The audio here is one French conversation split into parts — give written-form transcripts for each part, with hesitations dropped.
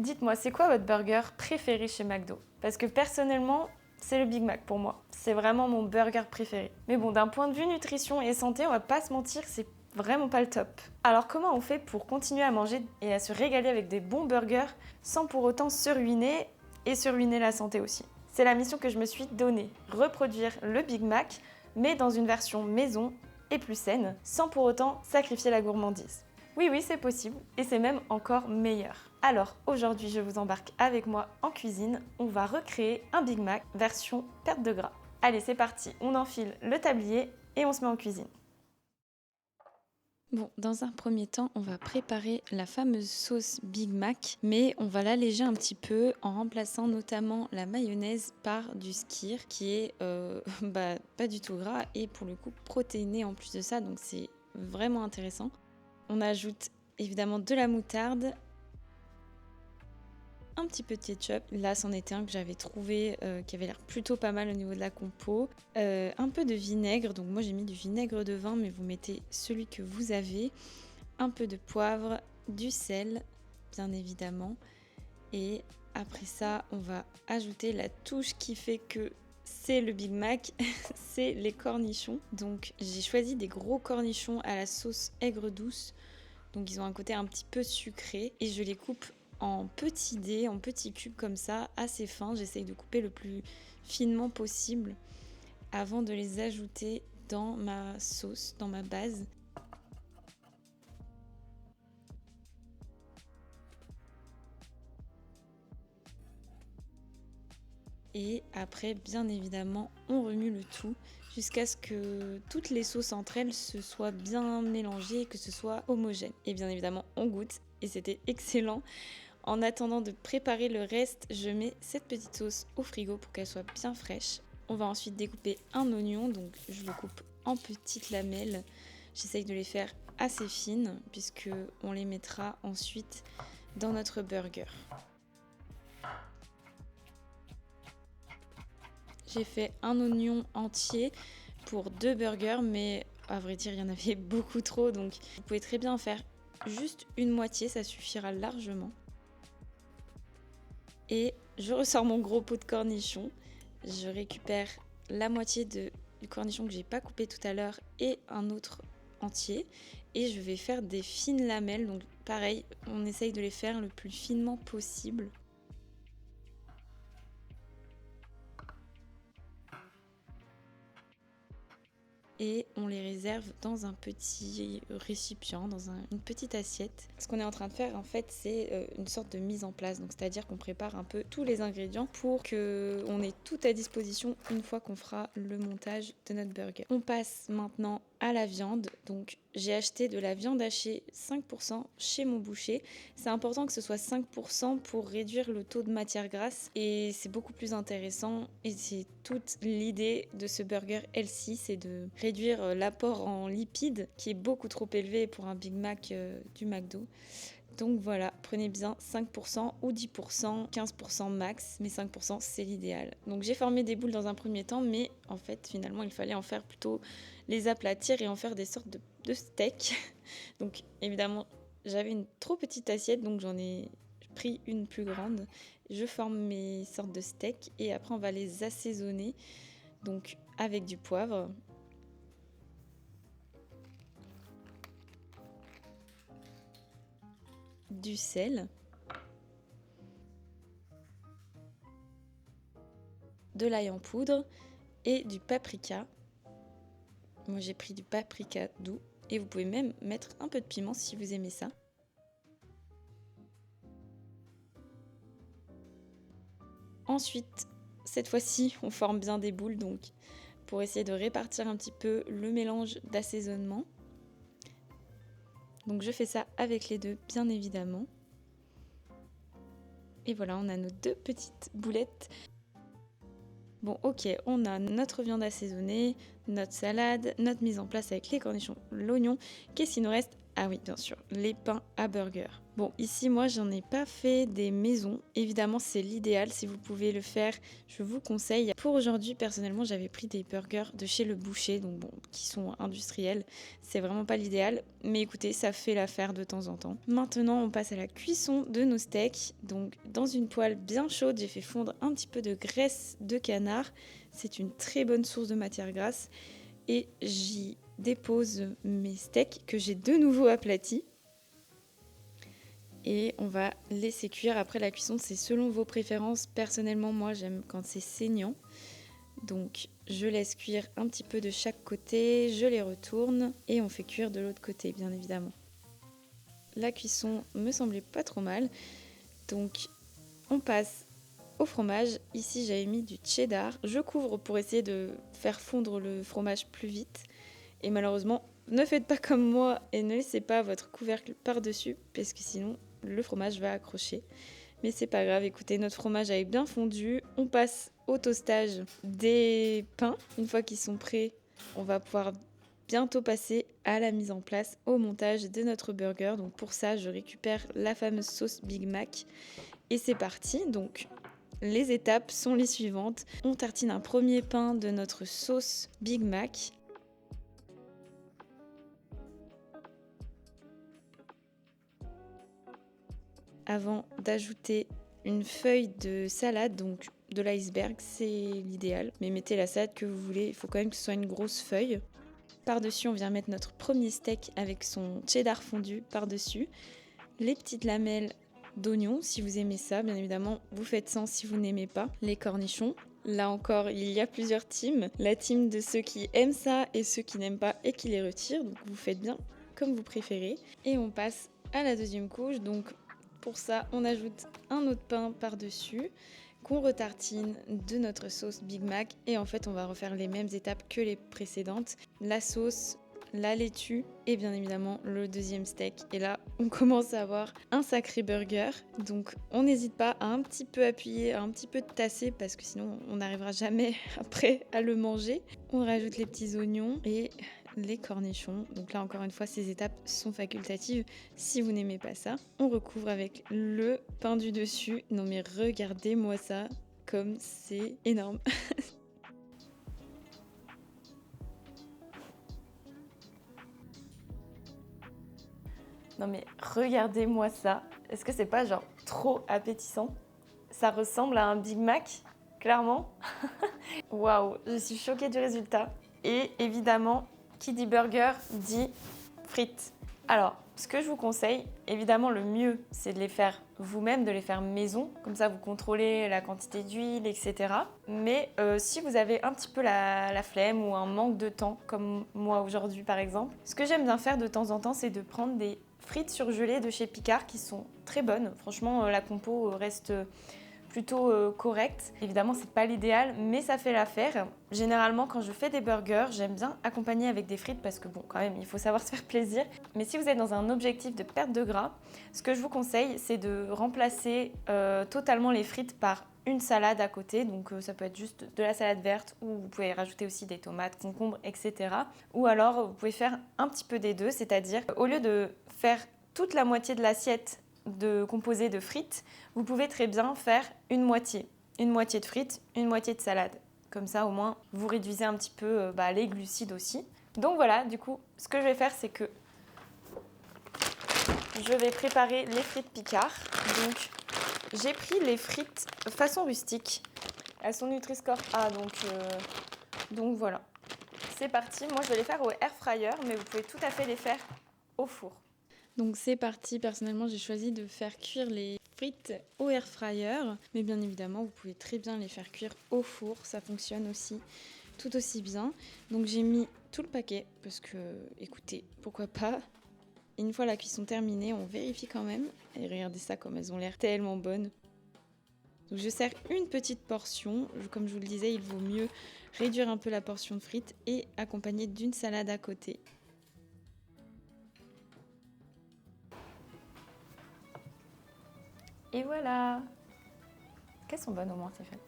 Dites-moi, c'est quoi votre burger préféré chez McDo? Parce que personnellement, c'est le Big Mac pour moi. C'est vraiment mon burger préféré. Mais bon, d'un point de vue nutrition et santé, on va pas se mentir, c'est vraiment pas le top. Alors comment on fait pour continuer à manger et à se régaler avec des bons burgers sans pour autant se ruiner et se ruiner la santé aussi? C'est la mission que je me suis donnée, reproduire le Big Mac, mais dans une version maison et plus saine, sans pour autant sacrifier la gourmandise. Oui, oui, c'est possible, et c'est même encore meilleur. Alors, aujourd'hui, je vous embarque avec moi en cuisine. On va recréer un Big Mac version perte de gras. Allez, c'est parti, on enfile le tablier et on se met en cuisine. Bon, dans un premier temps, on va préparer la fameuse sauce Big Mac, mais on va l'alléger un petit peu en remplaçant notamment la mayonnaise par du skyr qui est pas du tout gras et pour le coup protéiné en plus de ça, donc c'est vraiment intéressant. On ajoute évidemment de la moutarde, un petit peu de ketchup. Là, c'en était un que j'avais trouvé qui avait l'air plutôt pas mal au niveau de la compo. Un peu de vinaigre, donc moi j'ai mis du vinaigre de vin, mais vous mettez celui que vous avez. Un peu de poivre, du sel, bien évidemment. Et après ça, on va ajouter la touche qui fait que c'est le Big Mac, c'est les cornichons. Donc j'ai choisi des gros cornichons à la sauce aigre douce. Donc ils ont un côté un petit peu sucré et je les coupe en petits dés, en petits cubes comme ça, assez fins. J'essaye de couper le plus finement possible avant de les ajouter dans ma sauce, dans ma base. Et après, bien évidemment, on remue le tout jusqu'à ce que toutes les sauces entre elles se soient bien mélangées et que ce soit homogène. Et bien évidemment, on goûte et c'était excellent. En attendant de préparer le reste, je mets cette petite sauce au frigo pour qu'elle soit bien fraîche. On va ensuite découper un oignon, donc je le coupe en petites lamelles. J'essaye de les faire assez fines puisque on les mettra ensuite dans notre burger. J'ai fait un oignon entier pour 2 burgers, mais à vrai dire, il y en avait beaucoup trop, donc vous pouvez très bien en faire juste une moitié, ça suffira largement. Et je ressors mon gros pot de cornichons, je récupère la moitié du cornichon que j'ai pas coupé tout à l'heure et un autre entier, et je vais faire des fines lamelles, donc pareil, on essaye de les faire le plus finement possible. Et on les réserve dans un petit récipient, dans une petite assiette. Ce qu'on est en train de faire en fait, c'est une sorte de mise en place, donc c'est-à-dire qu'on prépare un peu tous les ingrédients pour qu'on ait tout à disposition une fois qu'on fera le montage de notre burger. On passe maintenant à la viande, donc j'ai acheté de la viande hachée 5% chez mon boucher. C'est important que ce soit 5% pour réduire le taux de matière grasse et c'est beaucoup plus intéressant et c'est toute l'idée de ce burger healthy, c'est de réduire l'apport en lipides qui est beaucoup trop élevé pour un Big Mac du McDo. Donc voilà, prenez bien 5% ou 10%, 15% max, mais 5% c'est l'idéal. Donc j'ai formé des boules dans un premier temps, mais en fait finalement il fallait en faire plutôt les aplatir et en faire des sortes de steaks. Donc évidemment j'avais une trop petite assiette, donc j'en ai pris une plus grande. Je forme mes sortes de steaks et après on va les assaisonner, donc avec du poivre. Du sel, de l'ail en poudre et du paprika. Moi j'ai pris du paprika doux et vous pouvez même mettre un peu de piment si vous aimez ça. Ensuite, cette fois-ci, on forme bien des boules donc pour essayer de répartir un petit peu le mélange d'assaisonnement. Donc je fais ça avec les deux bien évidemment. Et voilà, on a nos 2 petites boulettes. Bon ok, on a notre viande assaisonnée, notre salade, notre mise en place avec les cornichons, l'oignon. Qu'est-ce qu'il nous reste? Ah oui, bien sûr, les pains à burger. Bon, ici, moi, j'en ai pas fait des maisons. Évidemment, c'est l'idéal. Si vous pouvez le faire, je vous conseille. Pour aujourd'hui, personnellement, j'avais pris des burgers de chez le boucher, donc bon, qui sont industriels. C'est vraiment pas l'idéal, mais écoutez, ça fait l'affaire de temps en temps. Maintenant, on passe à la cuisson de nos steaks. Donc, dans une poêle bien chaude, j'ai fait fondre un petit peu de graisse de canard. C'est une très bonne source de matière grasse. Et j'y dépose mes steaks que j'ai de nouveau aplatis. Et on va laisser cuire. Après, la cuisson, c'est selon vos préférences. Personnellement, moi, j'aime quand c'est saignant. Donc, je laisse cuire un petit peu de chaque côté, je les retourne et on fait cuire de l'autre côté, bien évidemment. La cuisson me semblait pas trop mal. Donc, on passe au fromage. Ici, j'avais mis du cheddar. Je couvre pour essayer de faire fondre le fromage plus vite. Et malheureusement, ne faites pas comme moi et ne laissez pas votre couvercle par-dessus parce que sinon le fromage va accrocher. Mais c'est pas grave, écoutez, notre fromage avait bien fondu. On passe au toastage des pains. Une fois qu'ils sont prêts, on va pouvoir bientôt passer à la mise en place, au montage de notre burger. Donc pour ça, je récupère la fameuse sauce Big Mac et c'est parti. Donc les étapes sont les suivantes. On tartine un premier pain de notre sauce Big Mac. Avant d'ajouter une feuille de salade, donc de l'iceberg, c'est l'idéal. Mais mettez la salade que vous voulez, il faut quand même que ce soit une grosse feuille. Par-dessus, on vient mettre notre premier steak avec son cheddar fondu par-dessus. Les petites lamelles d'oignons, si vous aimez ça, bien évidemment, vous faites sans si vous n'aimez pas. Les cornichons. Là encore, il y a plusieurs teams. La team de ceux qui aiment ça et ceux qui n'aiment pas et qui les retirent. Donc vous faites bien comme vous préférez. Et on passe à la deuxième couche. Donc pour ça, on ajoute un autre pain par-dessus qu'on retartine de notre sauce Big Mac. Et en fait, on va refaire les mêmes étapes que les précédentes. La sauce, la laitue et bien évidemment le deuxième steak. Et là, on commence à avoir un sacré burger. Donc, on n'hésite pas à un petit peu appuyer, à un petit peu tasser parce que sinon, on n'arrivera jamais après à le manger. On rajoute les petits oignons et les cornichons. Donc là, encore une fois, ces étapes sont facultatives si vous n'aimez pas ça. On recouvre avec le pain du dessus. Non mais regardez-moi ça, comme c'est énorme. Non mais regardez-moi ça. Est-ce que c'est pas genre trop appétissant? Ça ressemble à un Big Mac, clairement. Waouh, je suis choquée du résultat. Et évidemment, qui dit burger dit frites. Alors, ce que je vous conseille, évidemment le mieux, c'est de les faire vous-même, de les faire maison. Comme ça, vous contrôlez la quantité d'huile, etc. Mais si vous avez un petit peu la flemme ou un manque de temps, comme moi aujourd'hui par exemple, ce que j'aime bien faire de temps en temps, c'est de prendre des frites surgelées de chez Picard qui sont très bonnes. Franchement, la compo reste plutôt correcte. Évidemment, c'est pas l'idéal, mais ça fait l'affaire. Généralement, quand je fais des burgers, j'aime bien accompagner avec des frites parce que bon, quand même, il faut savoir se faire plaisir. Mais si vous êtes dans un objectif de perte de gras, ce que je vous conseille, c'est de remplacer totalement les frites par une salade à côté. Donc ça peut être juste de la salade verte ou vous pouvez rajouter aussi des tomates, concombres, etc. Ou alors, vous pouvez faire un petit peu des deux, c'est-à-dire au lieu de faire toute la moitié de l'assiette composée de frites, vous pouvez très bien faire une moitié de frites, une moitié de salade. Comme ça, au moins, vous réduisez un petit peu les glucides aussi. Donc voilà, du coup, ce que je vais faire, c'est que je vais préparer les frites Picard. Donc, j'ai pris les frites façon rustique. Elles sont Nutri-Score A, donc voilà. C'est parti. Moi, je vais les faire au air fryer, mais vous pouvez tout à fait les faire au four. Donc c'est parti, personnellement j'ai choisi de faire cuire les frites au air fryer, mais bien évidemment vous pouvez très bien les faire cuire au four, ça fonctionne aussi tout aussi bien. Donc j'ai mis tout le paquet parce que écoutez, pourquoi pas. Une fois la cuisson terminée, on vérifie quand même, et regardez ça comme elles ont l'air tellement bonnes. Donc je sers une petite portion, comme je vous le disais, il vaut mieux réduire un peu la portion de frites et accompagner d'une salade à côté. Et voilà. Qu'elles sont bonnes au moins, c'est fait.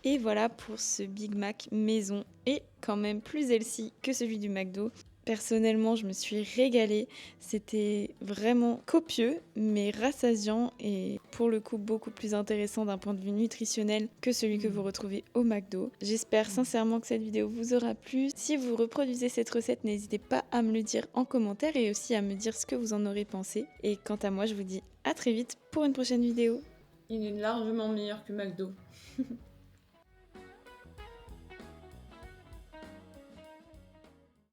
Et voilà pour ce Big Mac maison. est quand même plus healthy que celui du McDo. Personnellement, je me suis régalée. C'était vraiment copieux, mais rassasiant et pour le coup beaucoup plus intéressant d'un point de vue nutritionnel que celui que vous retrouvez au McDo. J'espère sincèrement que cette vidéo vous aura plu. Si vous reproduisez cette recette, n'hésitez pas à me le dire en commentaire et aussi à me dire ce que vous en aurez pensé. Et quant à moi, je vous dis à très vite pour une prochaine vidéo. Il est largement meilleur que McDo.